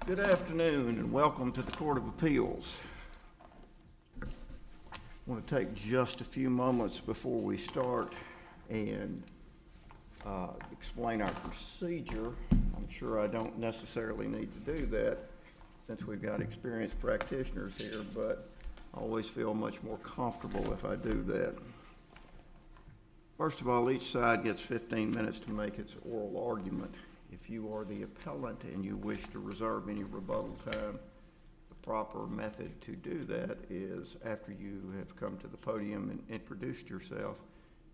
Good afternoon and welcome to the Court of Appeals. I want to take just a few moments before we start and explain our procedure. I'm sure I don't necessarily need to do that since we've got experienced practitioners here, but I always feel much more comfortable if I do that. First of all, each side gets 15 minutes to make its oral argument. If you are the appellant and you wish to reserve any rebuttal time, the proper method to do that is after you have come to the podium and introduced yourself,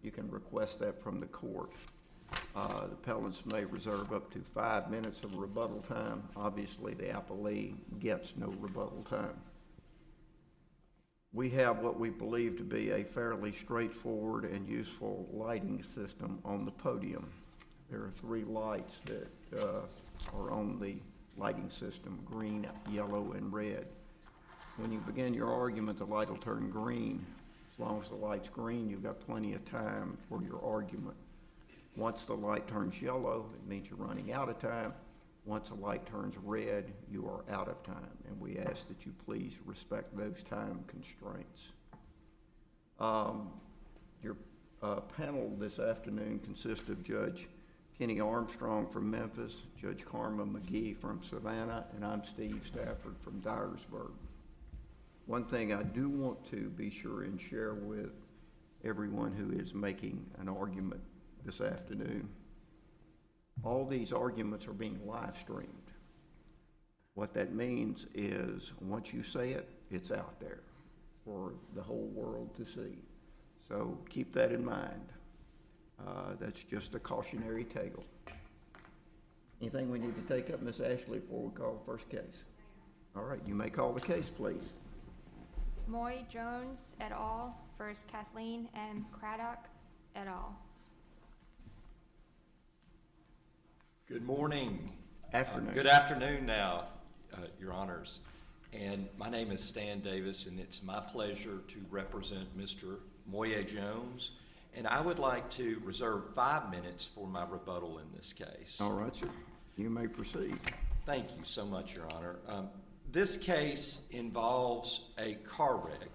you can request that from the court. The appellants may reserve up to 5 minutes of rebuttal time. Obviously, the appellee gets no rebuttal time. We have what we believe to be a fairly straightforward and useful lighting system on the podium. There are 3 lights that are on the lighting system: green, yellow, and red. When you begin your argument, the light will turn green. As long as the light's green, you've got plenty of time for your argument. Once the light turns yellow, it means you're running out of time. Once the light turns red, you are out of time, and we ask that you please respect those time constraints. Your panel this afternoon consists of Judge Kenny Armstrong from Memphis, Judge Karma McGee from Savannah, and I'm Steve Stafford from Dyersburg. One thing I do want to be sure and share with everyone who is making an argument this afternoon: all these arguments are being live streamed. What that means is once you say it, it's out there for the whole world to see. So keep that in mind. That's just a cautionary tale. Anything we need to take up, Ms. Ashley, before we call the first case? All right, you may call the case, please. Moye Jones et al. Versus Cathleen and Craddock et al. Good morning. Afternoon. Good afternoon now, Your Honors. And my name is Stan Davis, and it's my pleasure to represent Mr. Moye Jones. And I would like to reserve 5 minutes for my rebuttal in this case. All right, sir. You may proceed. Thank you so much, Your Honor. This case involves a car wreck,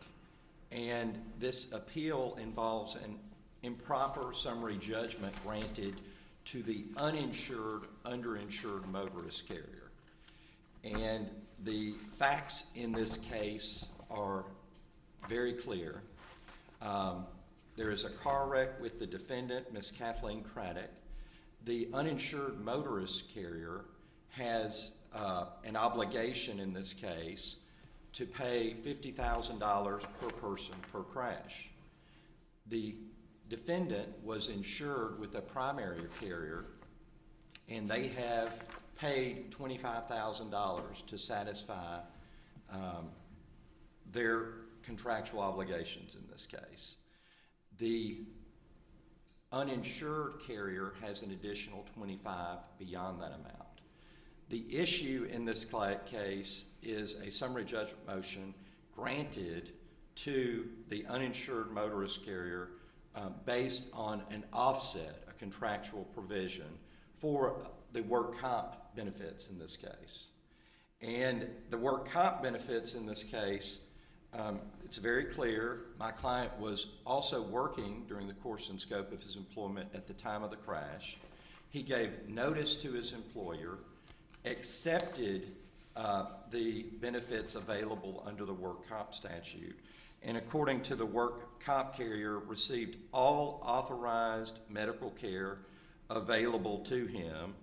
and this appeal involves an improper summary judgment granted to the uninsured, underinsured motorist carrier. And the facts in this case are very clear. There is a car wreck with the defendant, Ms. Cathleen Craddock. The uninsured motorist carrier has an obligation in this case to pay $50,000 per person per crash. The defendant was insured with a primary carrier, and they have paid $25,000 to satisfy their contractual obligations in this case. The uninsured carrier has an additional $25,000 beyond that amount. The issue in this case is a summary judgment motion granted to the uninsured motorist carrier based on an offset, a contractual provision for the work comp benefits in this case. And the work comp benefits in this case, it's very clear. My client was also working during the course and scope of his employment at the time of the crash. He gave notice to his employer, accepted the benefits available under the work comp statute, and according to the work comp carrier, received all authorized medical care available to him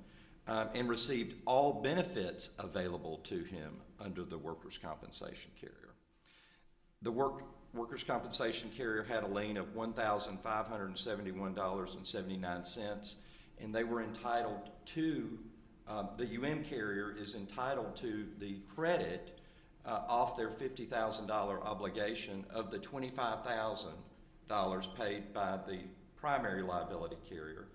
and received all benefits available to him under the workers' compensation carrier. The workers' compensation carrier had a lien of $1,571.79, and they were entitled to, the UM carrier is entitled to the credit off their $50,000 obligation of the $25,000 paid by the primary liability carrier,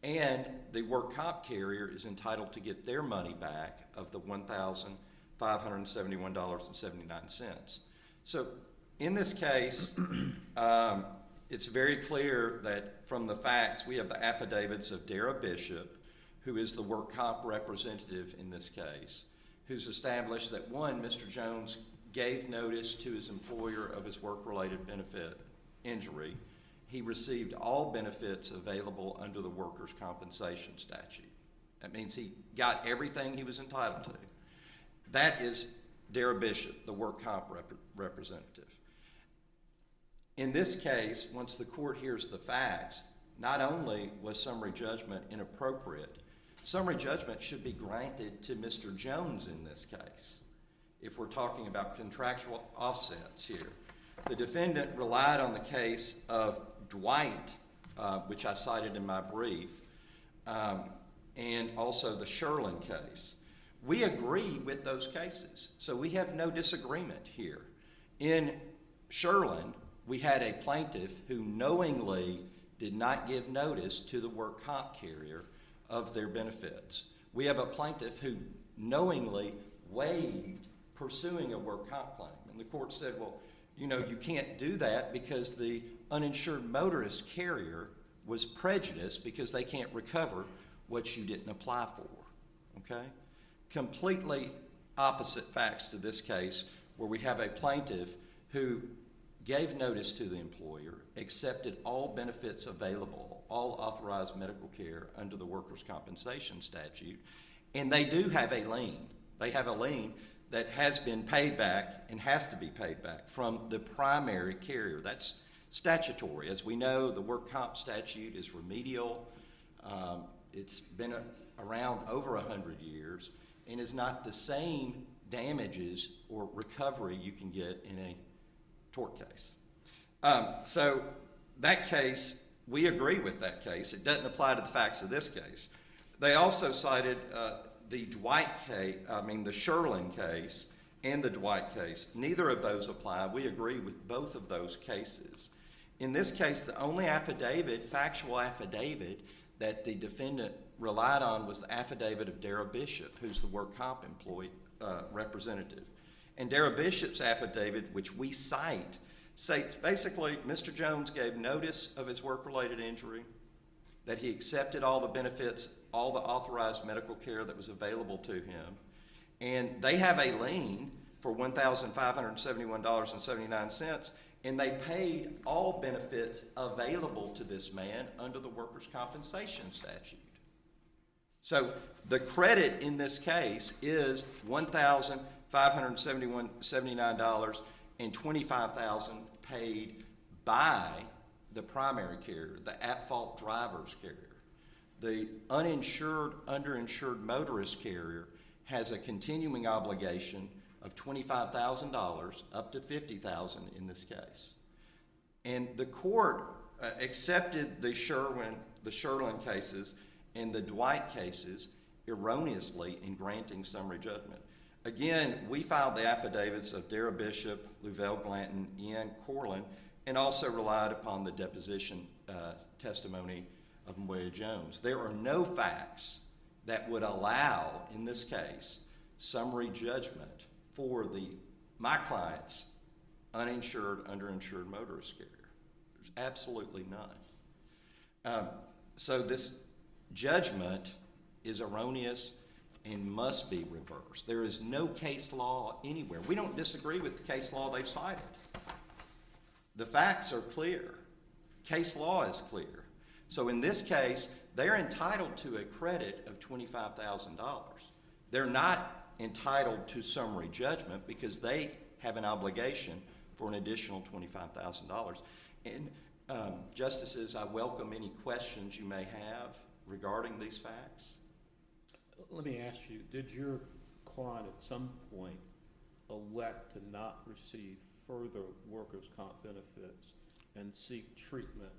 and the work comp carrier is entitled to get their money back of the $1,571.79. So in this case, it's very clear that from the facts, we have the affidavits of Dara Bishop, who is the work comp representative in this case, who's established that, one, Mr. Jones gave notice to his employer of his work-related benefit injury. He received all benefits available under the workers' compensation statute. That means he got everything he was entitled to. That is Dara Bishop, the work comp representative. In this case, once the court hears the facts, not only was summary judgment inappropriate, summary judgment should be granted to Mr. Jones in this case, if we're talking about contractual offsets here. The defendant relied on the case of Dwight, which I cited in my brief, and also the Sherlin case. We agree with those cases, so we have no disagreement here. In Sherlin, we had a plaintiff who knowingly did not give notice to the work comp carrier of their benefits. We have a plaintiff who knowingly waived pursuing a work comp claim. And the court said, well, you know, you can't do that because the uninsured motorist carrier was prejudiced because they can't recover what you didn't apply for, okay? Completely opposite facts to this case, where we have a plaintiff who gave notice to the employer, accepted all benefits available, all authorized medical care under the workers' compensation statute, and they do have a lien. They have a lien that has been paid back and has to be paid back from the primary carrier. That's statutory. As we know, the work comp statute is remedial. It's been around over 100 years and is not the same damages or recovery you can get in a tort case. So that case, we agree with that case. It doesn't apply to the facts of this case. They also cited the Sherlin case and the Dwight case. Neither of those apply. We agree with both of those cases. In this case, the only affidavit, factual affidavit, that the defendant relied on was the affidavit of Dara Bishop, who's the work comp employee representative. And Dara Bishop's affidavit, which we cite, states basically Mr. Jones gave notice of his work-related injury, that he accepted all the benefits, all the authorized medical care that was available to him, and they have a lien for $1,571.79, and they paid all benefits available to this man under the workers' compensation statute. So the credit in this case is $1,571.79 and $25,000 paid by the primary carrier, the at-fault driver's carrier. The uninsured, underinsured motorist carrier has a continuing obligation of $25,000 up to $50,000 in this case. And the court accepted the Sherlin cases and the Dwight cases erroneously in granting summary judgment. Again, we filed the affidavits of Dara Bishop, Louvel Glanton, Ian Corlin, and also relied upon the deposition testimony of Moye Jones. There are no facts that would allow, in this case, summary judgment for my client's uninsured, underinsured motorist carrier. There's absolutely none. So this judgment is erroneous and must be reversed. There is no case law anywhere. We don't disagree with the case law they've cited. The facts are clear. Case law is clear. So in this case, they're entitled to a credit of $25,000. They're not entitled to summary judgment because they have an obligation for an additional $25,000. And Justices, I welcome any questions you may have regarding these facts. Let me ask you, did your client at some point elect to not receive further workers' comp benefits and seek treatment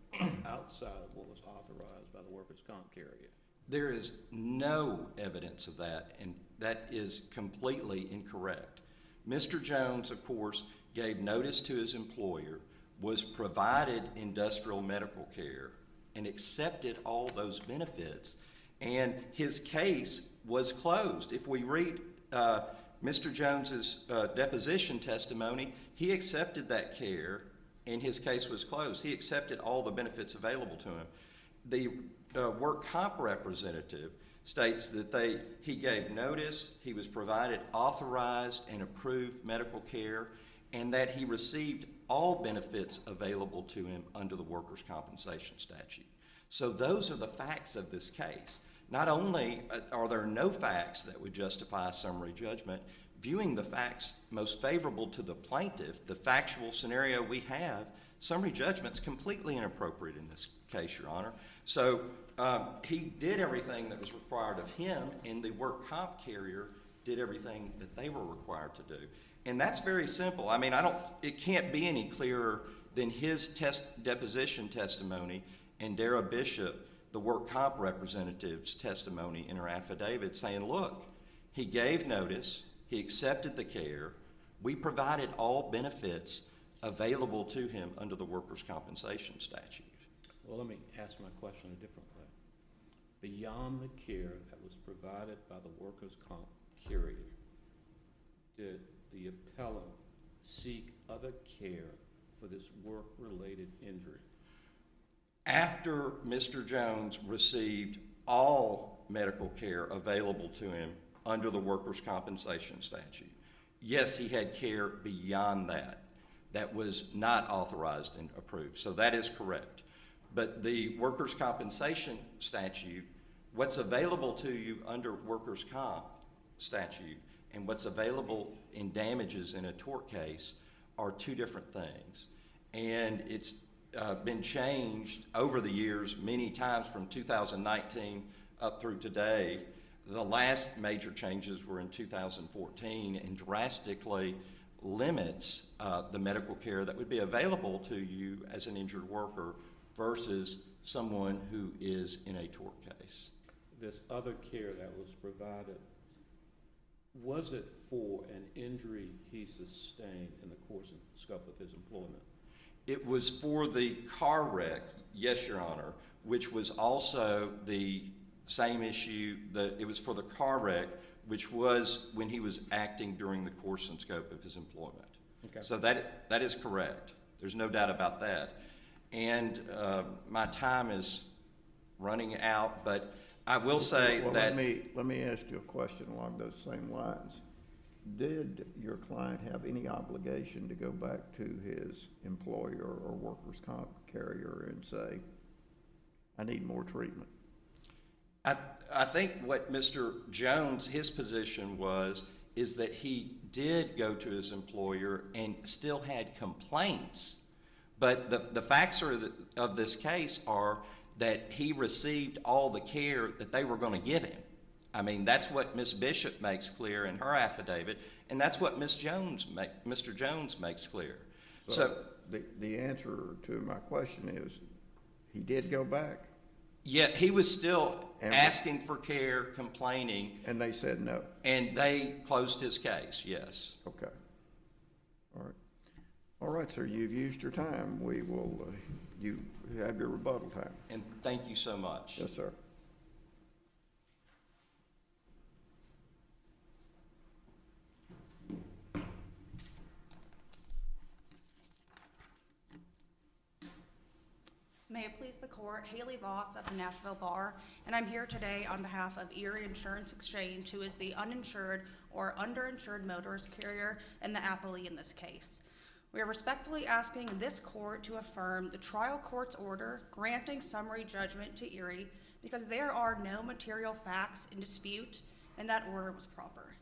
outside of what was authorized by the workers' comp carrier? There is no evidence of that, and that is completely incorrect. Mr. Jones, of course, gave notice to his employer, was provided industrial medical care, and accepted all those benefits, and his case was closed. If we read Mr. Jones's deposition testimony, he accepted that care, and his case was closed. He accepted all the benefits available to him. The work comp representative states that he gave notice, he was provided authorized and approved medical care, and that he received all benefits available to him under the workers' compensation statute. So those are the facts of this case. Not only are there no facts that would justify a summary judgment, viewing the facts most favorable to the plaintiff, the factual scenario we have, summary judgment's completely inappropriate in this case, Your Honor. So he did everything that was required of him, and the work comp carrier did everything that they were required to do. And that's very simple. I mean, it can't be any clearer than his deposition testimony and Dara Bishop, the work comp representative's testimony in her affidavit, saying, look, he gave notice, he accepted the care, we provided all benefits available to him under the workers' compensation statute. Well, let me ask my question a different way. Beyond the care that was provided by the workers' comp carrier, did the appellant seek other care for this work-related injury? After Mr. Jones received all medical care available to him under the workers' compensation statute, yes, he had care beyond that was not authorized and approved. So that is correct. But the workers' compensation statute, what's available to you under workers' comp statute and what's available in damages in a tort case are two different things. And it's been changed over the years many times from 2019 up through today. The last major changes were in 2014 and drastically limits the medical care that would be available to you as an injured worker versus someone who is in a tort case. This other care that was provided, was it for an injury he sustained in the course and scope of his employment? It was for the car wreck, yes, Your Honor, which was also the same issue. It was for the car wreck, which was when he was acting during the course and scope of his employment. Okay. So that is correct. There's no doubt about that. And my time is running out, but I will say that... Let me ask you a question along those same lines. Did your client have any obligation to go back to his employer or workers' comp carrier and say, I need more treatment? I think what Mr. Jones, his position is that he did go to his employer and still had complaints. But the facts of this case are that he received all the care that they were going to give him. I mean, that's what Ms. Bishop makes clear in her affidavit, and that's what Mr. Jones makes clear. So the answer to my question is, he did go back? Yeah, he was still asking for care, complaining. And they said no? And they closed his case, yes. Okay. All right. All right, sir, you've used your time. We will, you have your rebuttal time. And thank you so much. Yes, sir. May it please the court, Haley Voss of the Nashville Bar, and I'm here today on behalf of Erie Insurance Exchange, who is the uninsured or underinsured motorist carrier and the appellee in this case. We are respectfully asking this court to affirm the trial court's order granting summary judgment to Erie because there are no material facts in dispute and that order was proper.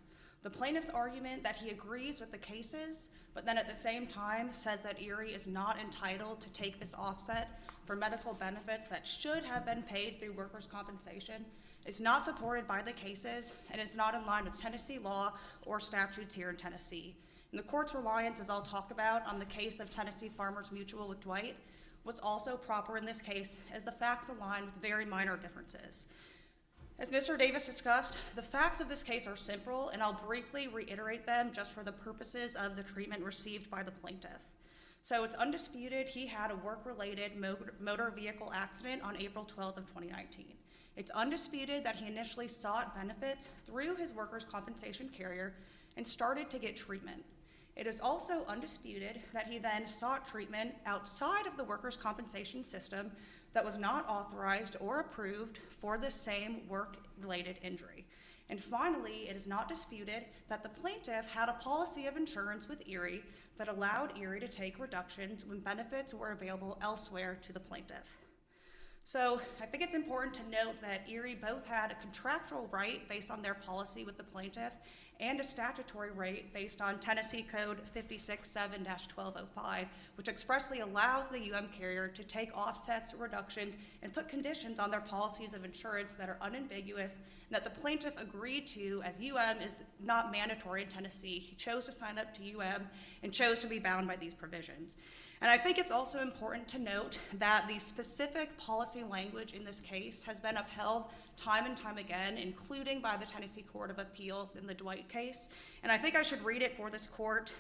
The plaintiff's argument that he agrees with the cases, but then at the same time says that Erie is not entitled to take this offset for medical benefits that should have been paid through workers' compensation is not supported by the cases and is not in line with Tennessee law or statutes here in Tennessee. And the court's reliance, as I'll talk about, on the case of Tennessee Farmers Mutual with Dwight, what's also proper in this case is the facts align with very minor differences. As Mr. Davis discussed, the facts of this case are simple, and I'll briefly reiterate them just for the purposes of the treatment received by the plaintiff. So it's undisputed he had a work-related motor vehicle accident on April 12th of 2019. It's undisputed that he initially sought benefits through his workers' compensation carrier and started to get treatment. It is also undisputed that he then sought treatment outside of the workers' compensation system that was not authorized or approved for the same work-related injury. And finally, it is not disputed that the plaintiff had a policy of insurance with Erie that allowed Erie to take reductions when benefits were available elsewhere to the plaintiff. So I think it's important to note that Erie both had a contractual right based on their policy with the plaintiff and a statutory right based on Tennessee Code 567-1205, which expressly allows the carrier to take offsets, reductions, and put conditions on their policies of insurance that are unambiguous and that the plaintiff agreed to, as is not mandatory in Tennessee. He chose to sign up to and chose to be bound by these provisions. And I think it's also important to note that the specific policy language in this case has been upheld time and time again, including by the Tennessee Court of Appeals in the Dwight case. And I think I should read it for this court.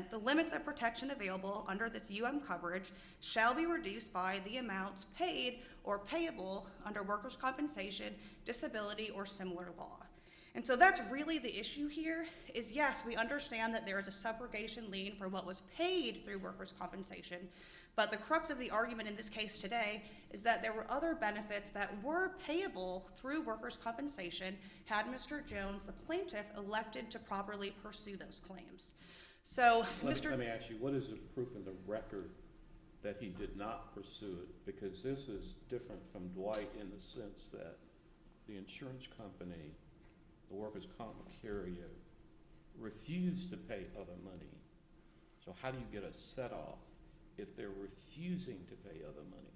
The limits of protection available under this coverage shall be reduced by the amounts paid or payable under workers' compensation, disability, or similar law. And so that's really the issue here is, yes, we understand that there is a subrogation lien for what was paid through workers' compensation, but the crux of the argument in this case today is that there were other benefits that were payable through workers' compensation had Mr. Jones, the plaintiff, elected to properly pursue those claims. So, Let me ask you, what is the proof in the record that he did not pursue it? Because this is different from Dwight in the sense that the insurance company, the workers' comp carrier, refused to pay other money. So how do you get a set-off if they're refusing to pay other money?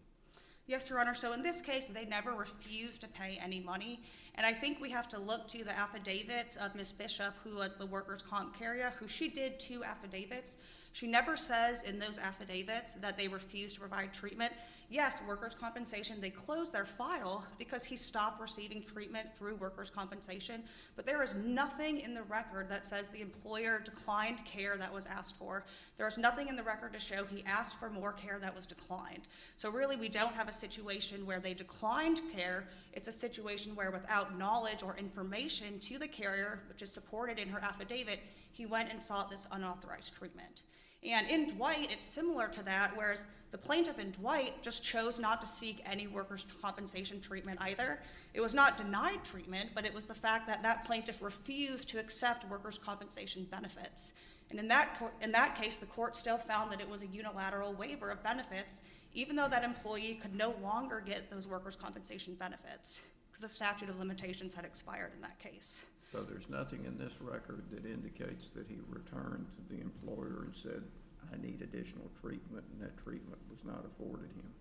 Yes, Your Honor. So in this case, they never refused to pay any money. And I think we have to look to the affidavits of Ms. Bishop, who was the workers' comp carrier, who she did 2 affidavits. She never says in those affidavits that they refused to provide treatment. Yes, workers' compensation, they closed their file because he stopped receiving treatment through workers' compensation, but there is nothing in the record that says the employer declined care that was asked for. There is nothing in the record to show he asked for more care that was declined. So really, we don't have a situation where they declined care. It's a situation where without knowledge or information to the carrier, which is supported in her affidavit, he went and sought this unauthorized treatment. And in Dwight, it's similar to that, whereas the plaintiff in Dwight just chose not to seek any workers' compensation treatment either. It was not denied treatment, but it was the fact that that plaintiff refused to accept workers' compensation benefits. And in that case, the court still found that it was a unilateral waiver of benefits, even though that employee could no longer get those workers' compensation benefits because the statute of limitations had expired in that case. So there's nothing in this record that indicates that he returned to the employer and said, I need additional treatment, and that treatment was not afforded him.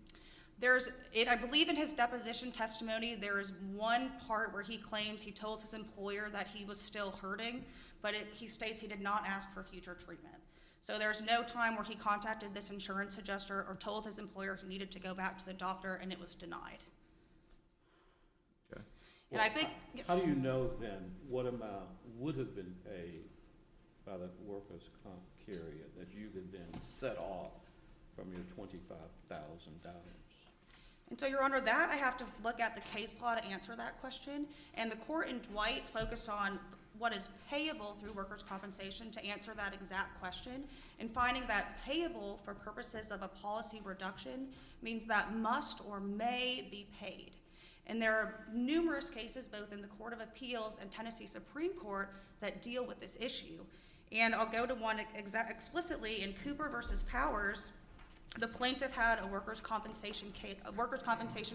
I believe in his deposition testimony, there is one part where he claims he told his employer that he was still hurting, but he states he did not ask for future treatment. So there's no time where he contacted this insurance adjuster or told his employer he needed to go back to the doctor, and it was denied. Okay. And I think, yes. How do you know then what amount would have been paid by the workers' comp carrier that you could then set off from your $25,000? And so, Your Honor, that I have to look at the case law to answer that question. And the court in Dwight focused on what is payable through workers' compensation to answer that exact question, and finding that payable for purposes of a policy reduction means that must or may be paid. And there are numerous cases, both in the Court of Appeals and Tennessee Supreme Court, that deal with this issue. And I'll go to one explicitly. In Cooper versus Powers, the plaintiff had a workers' compensation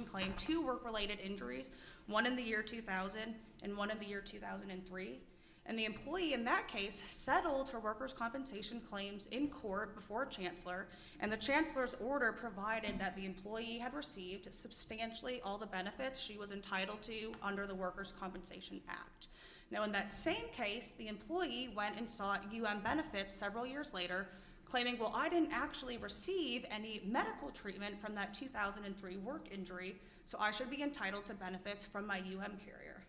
claim, 2 work-related injuries, one in the year 2000 and one in the year 2003. And the employee in that case settled her workers' compensation claims in court before a chancellor, and the chancellor's order provided that the employee had received substantially all the benefits she was entitled to under the Workers' Compensation Act. Now, in that same case, the employee went and sought benefits several years later, claiming, well, I didn't actually receive any medical treatment from that 2003 work injury, so I should be entitled to benefits from my carrier.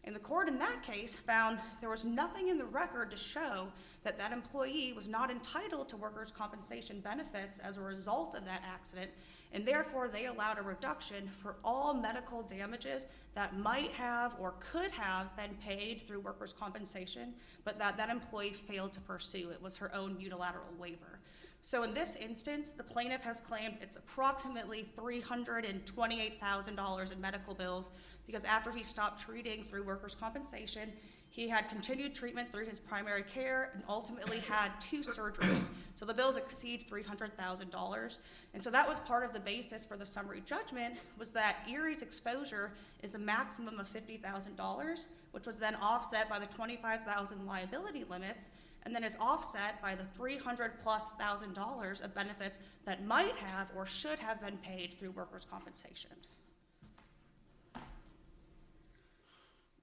And the court in that case found there was nothing in the record to show that that employee was not entitled to workers' compensation benefits as a result of that accident, and therefore they allowed a reduction for all medical damages that might have or could have been paid through workers' compensation, but that employee failed to pursue. It was her own unilateral waiver. So in this instance, the plaintiff has claimed it's approximately $328,000 in medical bills because after he stopped treating through workers' compensation, he had continued treatment through his primary care and ultimately had 2 surgeries. So the bills exceed $300,000. And so that was part of the basis for the summary judgment, was that Erie's exposure is a maximum of $50,000, which was then offset by the $25,000 liability limits, and then is offset by the $300,000+ of benefits that might have or should have been paid through workers' compensation.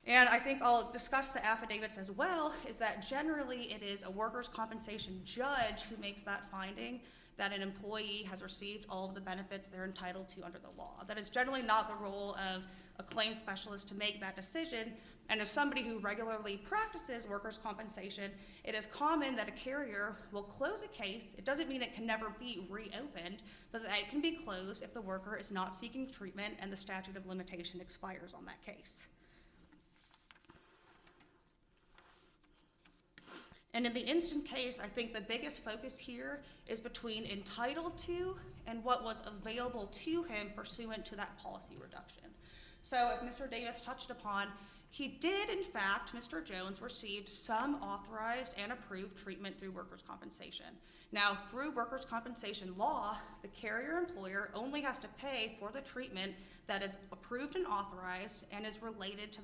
And I think I'll discuss the affidavits as well, is that generally it is a workers' compensation judge who makes that finding that an employee has received all of the benefits they're entitled to under the law. That is generally not the role of a claims specialist to make that decision. And as somebody who regularly practices workers' compensation, it is common that a carrier will close a case. It doesn't mean it can never be reopened, but that it can be closed if the worker is not seeking treatment and the statute of limitation expires on that case. And in the instant case, I think the biggest focus here is between entitled to and what was available to him pursuant to that policy reduction. So as Mr. Davis touched upon, he did, in fact, Mr. Jones received some authorized and approved treatment through workers' compensation. Now, through workers' compensation law, the carrier-employer only has to pay for the treatment that is approved and authorized and is related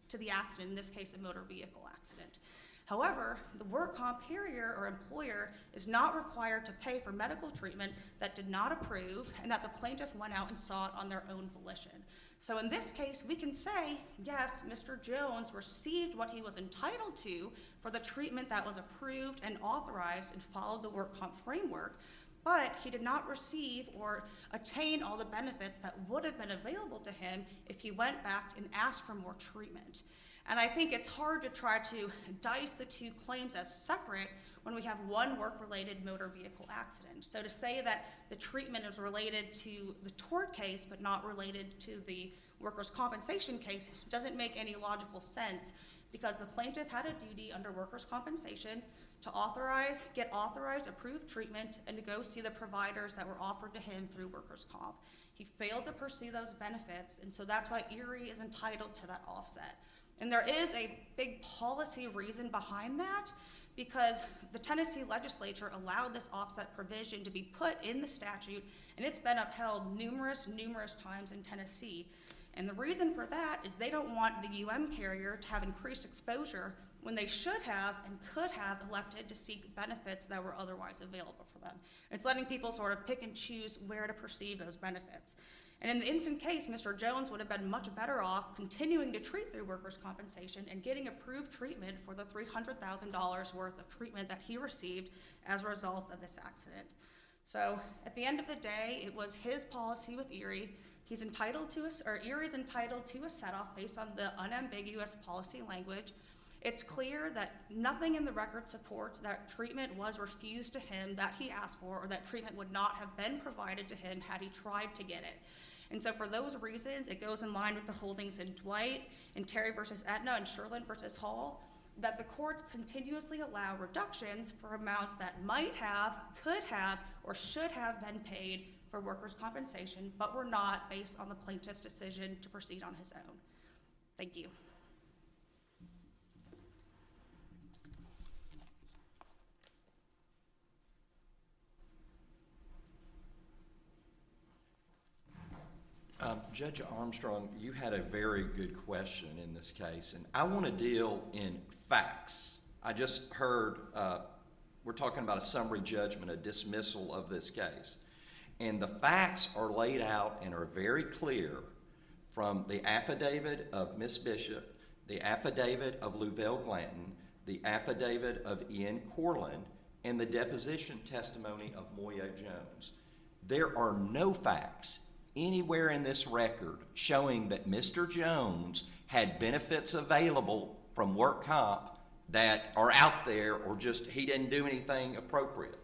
to the accident, in this case, a motor vehicle accident. However, the work comp carrier or employer is not required to pay for medical treatment that did not approve and that the plaintiff went out and sought on their own volition. So in this case, we can say, yes, Mr. Jones received what he was entitled to for the treatment that was approved and authorized and followed the work comp framework, but he did not receive or attain all the benefits that would have been available to him if he went back and asked for more treatment. And I think it's hard to try to dice the 2 claims as separate when we have one work-related motor vehicle accident. So to say that the treatment is related to the tort case but not related to the workers' compensation case doesn't make any logical sense, because the plaintiff had a duty under workers' compensation to get authorized approved treatment and to go see the providers that were offered to him through workers' comp. He failed to pursue those benefits, and so that's why Erie is entitled to that offset. And there is a big policy reason behind that, because the Tennessee legislature allowed this offset provision to be put in the statute, and it's been upheld numerous times in Tennessee. And the reason for that is they don't want the UM carrier to have increased exposure when they should have and could have elected to seek benefits that were otherwise available for them. It's letting people sort of pick and choose where to perceive those benefits. And in the instant case, Mr. Jones would have been much better off continuing to treat through workers' compensation and getting approved treatment for the $300,000 worth of treatment that he received as a result of this accident. So at the end of the day, it was his policy with Erie. Erie's entitled to a set-off based on the unambiguous policy language. It's clear that nothing in the record supports that treatment was refused to him that he asked for, or that treatment would not have been provided to him had he tried to get it. And so for those reasons, it goes in line with the holdings in Dwight, in Terry versus Aetna, and Sherlin versus Hall, that the courts continuously allow reductions for amounts that might have, could have, or should have been paid for workers' compensation, but were not, based on the plaintiff's decision to proceed on his own. Thank you. Judge Armstrong, you had a very good question in this case, and I want to deal in facts. I just heard we're talking about a summary judgment, a dismissal of this case, and the facts are laid out and are very clear from the affidavit of Ms. Bishop, the affidavit of Louvel Glanton, the affidavit of Ian Corlin, and the deposition testimony of Moye Jones. There are no facts anywhere in this record showing that Mr. Jones had benefits available from work comp that are out there, or just he didn't do anything appropriate.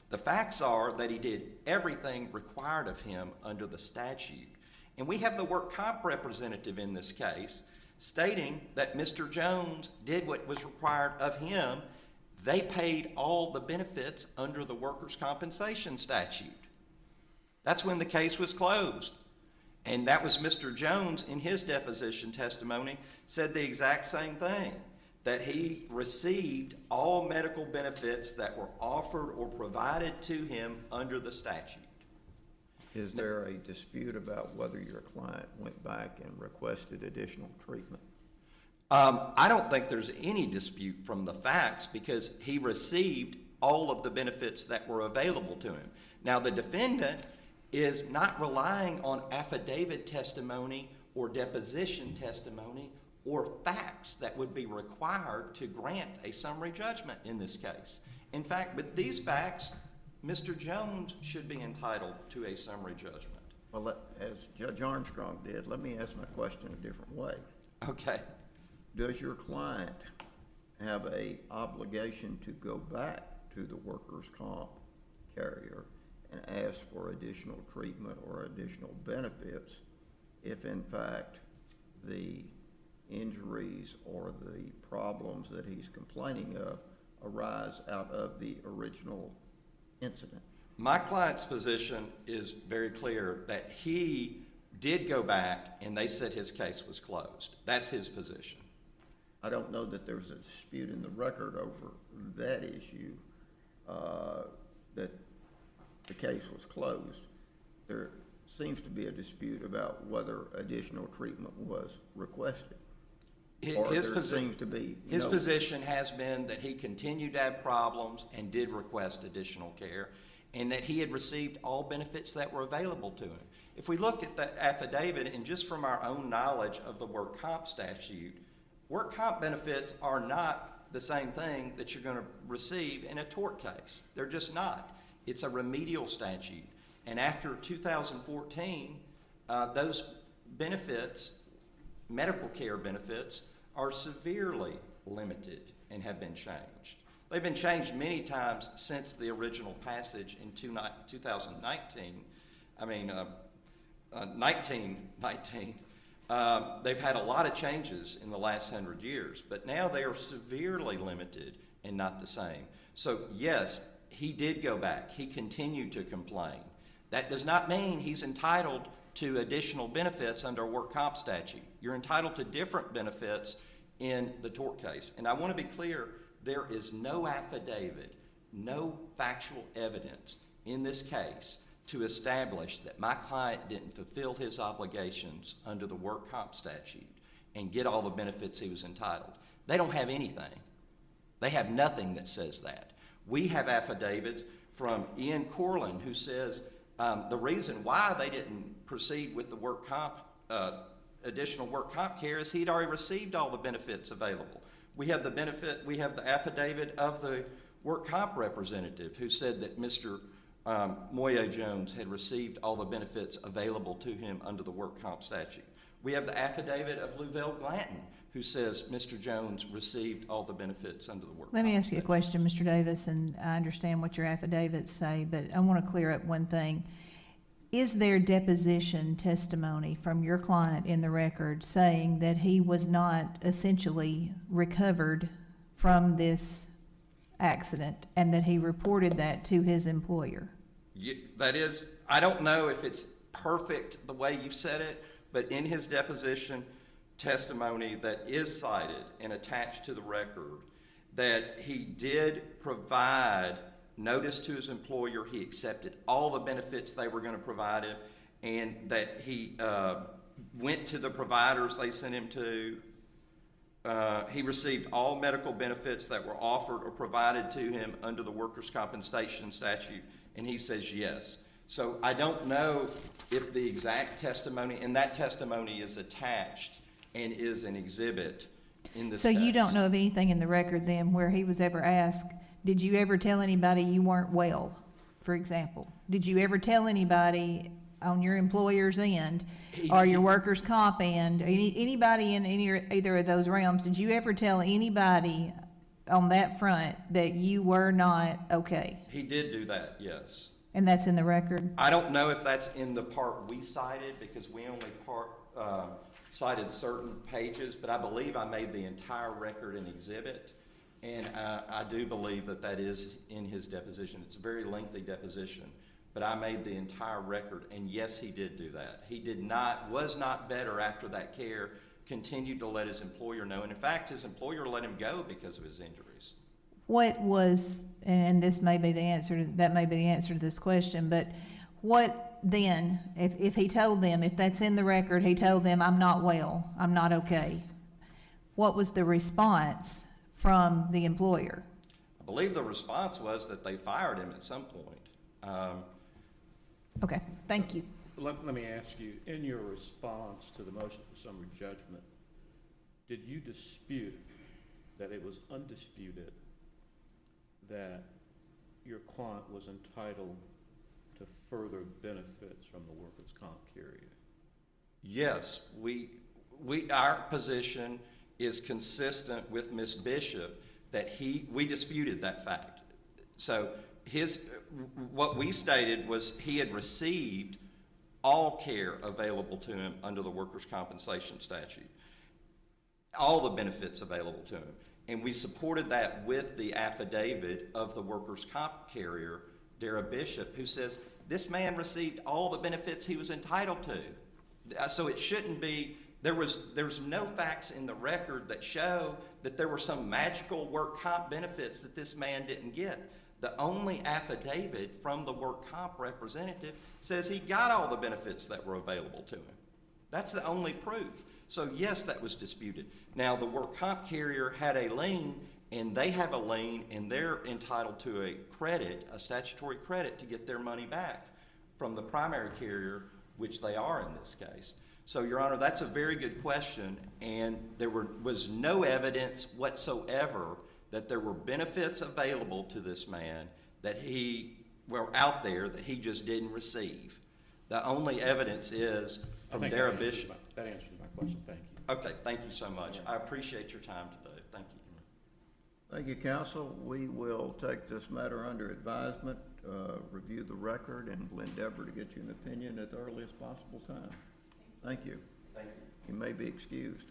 The facts are that he did everything required of him under the statute. And we have the work comp representative in this case stating that Mr. Jones did what was required of him they paid all the benefits under the workers' compensation statute. That's when the case was closed. And that was Mr. Jones, in his deposition testimony, said the exact same thing, that he received all medical benefits that were offered or provided to him under the statute. Is there a dispute about whether your client went back and requested additional treatment? I don't think there's any dispute from the facts because he received all of the benefits that were available to him. Now, the defendant is not relying on affidavit testimony or deposition testimony or facts that would be required to grant a summary judgment in this case. In fact, with these facts, Mr. Jones should be entitled to a summary judgment. Well, as Judge Armstrong did, let me ask my question a different way. Okay. Does your client have a obligation to go back to the workers' comp carrier and ask for additional treatment or additional benefits if in fact the injuries or the problems that he's complaining of arise out of the original incident? My client's position is very clear that he did go back and they said his case was closed. That's his position. I don't know that there's a dispute in the record over that issue, that the case was closed. There seems to be a dispute about whether additional treatment was requested. His position has been that he continued to have problems and did request additional care, and that he had received all benefits that were available to him. If we look at the affidavit, and just from our own knowledge of the work comp statute, work comp benefits are not the same thing that you're going to receive in a tort case. They're just not. It's a remedial statute. And after 2014, those benefits, medical care benefits, are severely limited and have been changed. They've been changed many times since the original passage in 2019. 1919. They've had a lot of changes in the last 100 years, but now they are severely limited and not the same. So yes, he did go back. He continued to complain. That does not mean he's entitled to additional benefits under a work comp statute. You're entitled to different benefits in the tort case. And I want to be clear, there is no affidavit, no factual evidence in this case to establish that my client didn't fulfill his obligations under the work comp statute and get all the benefits he was entitled. They don't have anything. They have nothing that says that. We have affidavits from Ian Corlin who says the reason why they didn't proceed with the work comp, additional work comp care is he'd already received all the benefits available. We have the affidavit of the work comp representative who said that Mr. Moye Jones had received all the benefits available to him under the work comp statute. We have the affidavit of Louvel Glanton who says Mr. Jones received all the benefits under the work comp statute. Let me ask you a question, Mr. Davis, and I understand what your affidavits say, but I want to clear up one thing. Is there deposition testimony from your client in the record saying that he was not essentially recovered from this accident and that he reported that to his employer? That is, I don't know if it's perfect the way you've said it, but in his deposition testimony that is cited and attached to the record, that he did provide notice to his employer, he accepted all the benefits they were going to provide him, and that he went to the providers they sent him to. He received all medical benefits that were offered or provided to him under the workers' compensation statute, and he says yes. So I don't know if the exact testimony, and that testimony is attached and is an exhibit in this So case. you don't know of anything in the record then where he was ever asked, did you ever tell anybody you weren't well, for example? Did you ever tell anybody on your employer's end or your workers' comp end, or anybody in either of those realms, did you ever tell anybody on that front that you were not okay? He did do that, yes. And that's in the record? I don't know if that's in the part we cited because we only cited certain pages, but I believe I made the entire record an exhibit. And I do believe that that is in his deposition. It's a very lengthy deposition, but I made the entire record, and yes, he did do that. He was not better after that care, continued to let his employer know, and in fact, his employer let him go because of his injuries. What was, and this may be the answer, that may be the answer to this question, but what then, if he told them, if that's in the record, he told them, I'm not well, I'm not okay, what was the response from the employer? I believe the response was that they fired him at some point. Okay, thank you. Let me ask you, in your response to the motion for summary judgment, did you dispute that it was undisputed that your client was entitled to further benefits from the workers' comp carrier? Yes, our position is consistent with Ms. Bishop that we disputed that fact. So what we stated was he had received all care available to him under the workers' compensation statute, all the benefits available to him. And we supported that with the affidavit of the workers' comp carrier, Dara Bishop, who says this man received all the benefits he was entitled to. So it shouldn't be, there's no facts in the record that show that there were some magical work comp benefits that this man didn't get. The only affidavit from the work comp representative says he got all the benefits that were available to him. That's the only proof. So yes, that was disputed. Now the work comp carrier had a lien, and they have a lien, and they're entitled to a credit, a statutory credit, to get their money back from the primary carrier, which they are in this case. So, Your Honor, that's a very good question, and there was no evidence whatsoever that there were benefits available to this man that out there that he just didn't receive. The only evidence is from Dara Bishop. That answers my question. Thank you. Okay, thank you so much. I appreciate your time today. Thank you. Thank you, counsel. We will take this matter under advisement, review the record, and will endeavor to get you an opinion at the earliest possible time. Thank you. Thank you. You may be excused.